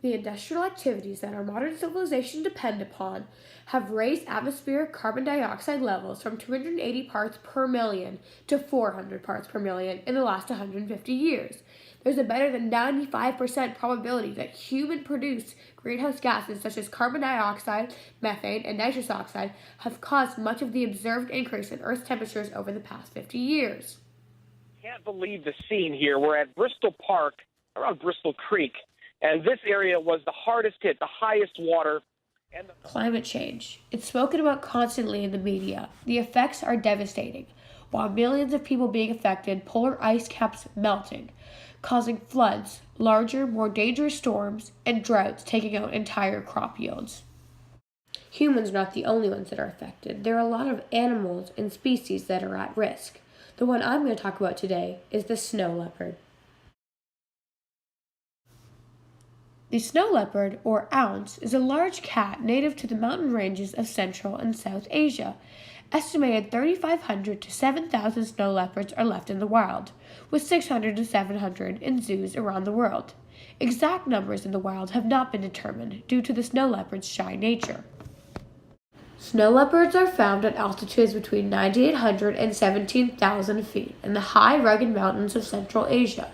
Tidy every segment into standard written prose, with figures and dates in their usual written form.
The industrial activities that our modern civilization depend upon have raised atmospheric carbon dioxide levels from 280 parts per million to 400 parts per million in the last 150 years. There's a better than 95% probability that human-produced greenhouse gases such as carbon dioxide, methane, and nitrous oxide have caused much of the observed increase in Earth's temperatures over the past 50 years. Can't believe the scene here. We're at Bristol Park, around Bristol Creek, and this area was the hardest hit, the highest water. Climate change. It's spoken about constantly in the media. The effects are devastating. While millions of people being affected, polar ice caps melting, causing floods, larger, more dangerous storms, and droughts taking out entire crop yields. Humans are not the only ones that are affected. There are a lot of animals and species that are at risk. The one I'm going to talk about today is the snow leopard. The snow leopard, or ounce, is a large cat native to the mountain ranges of Central and South Asia. Estimated 3,500 to 7,000 snow leopards are left in the wild, with 600 to 700 in zoos around the world. Exact numbers in the wild have not been determined due to the snow leopard's shy nature. Snow leopards are found at altitudes between 9,800 and 17,000 feet in the high, rugged mountains of Central Asia.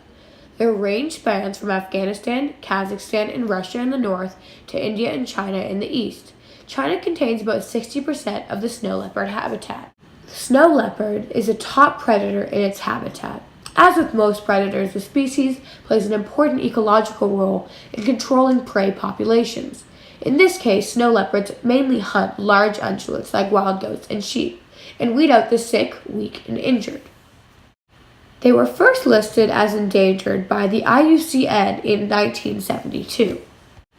Their range spans from Afghanistan, Kazakhstan, and Russia in the north to India and China in the east. China contains about 60% of the snow leopard habitat. The snow leopard is a top predator in its habitat. As with most predators, the species plays an important ecological role in controlling prey populations. In this case, snow leopards mainly hunt large ungulates like wild goats and sheep, and weed out the sick, weak, and injured. They were first listed as endangered by the IUCN in 1972.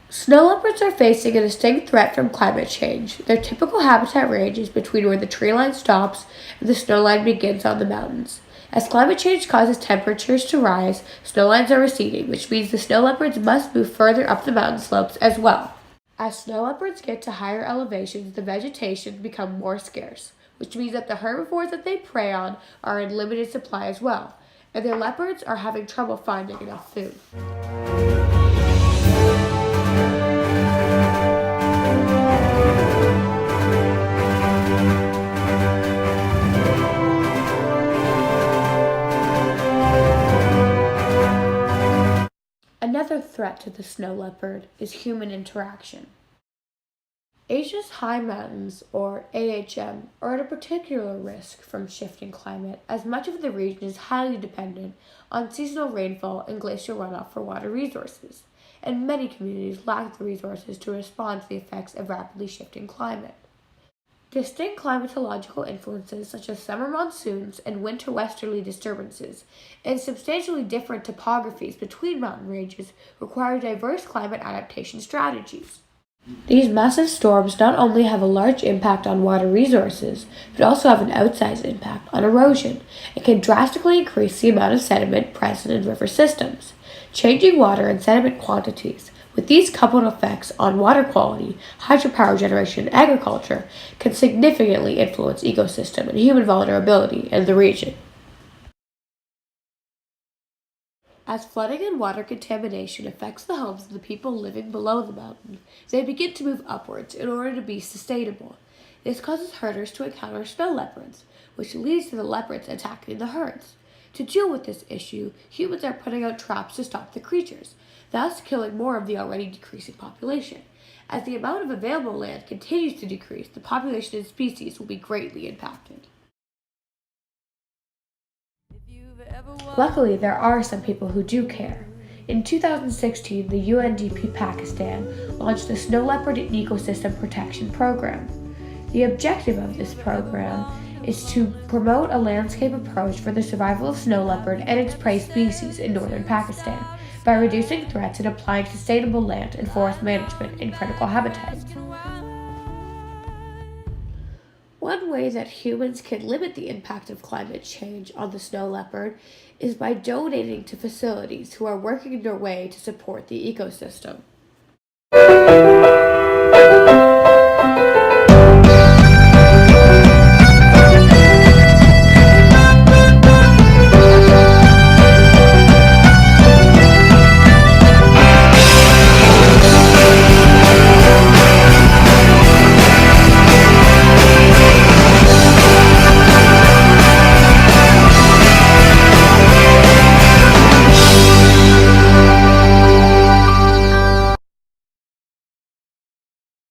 Snow leopards are facing a distinct threat from climate change. Their typical habitat range is between where the tree line stops and the snow line begins on the mountains. As climate change causes temperatures to rise, snow lines are receding, which means the snow leopards must move further up the mountain slopes as well. As snow leopards get to higher elevations, the vegetation becomes more scarce, which means that the herbivores that they prey on are in limited supply as well, and the leopards are having trouble finding enough food. Another threat to the snow leopard is human interaction. Asia's high mountains, or AHM, are at a particular risk from shifting climate, as much of the region is highly dependent on seasonal rainfall and glacial runoff for water resources, and many communities lack the resources to respond to the effects of rapidly shifting climate. Distinct climatological influences such as summer monsoons and winter westerly disturbances, and substantially different topographies between mountain ranges require diverse climate adaptation strategies. These massive storms not only have a large impact on water resources, but also have an outsized impact on erosion and can drastically increase the amount of sediment present in river systems, changing water and sediment quantities. With these coupled effects on water quality, hydropower generation, and agriculture can significantly influence ecosystem and human vulnerability in the region. As flooding and water contamination affects the homes of the people living below the mountain, they begin to move upwards in order to be sustainable. This causes herders to encounter snow leopards, which leads to the leopards attacking the herds. To deal with this issue, humans are putting out traps to stop the creatures, thus killing more of the already decreasing population. As the amount of available land continues to decrease, the population and species will be greatly impacted. Luckily, there are some people who do care. In 2016, the UNDP Pakistan launched the Snow Leopard and Ecosystem Protection Program. The objective of this program is to promote a landscape approach for the survival of snow leopard and its prey species in northern Pakistan by reducing threats and applying sustainable land and forest management in critical habitats. One way that humans can limit the impact of climate change on the snow leopard is by donating to facilities who are working their way to support the ecosystem.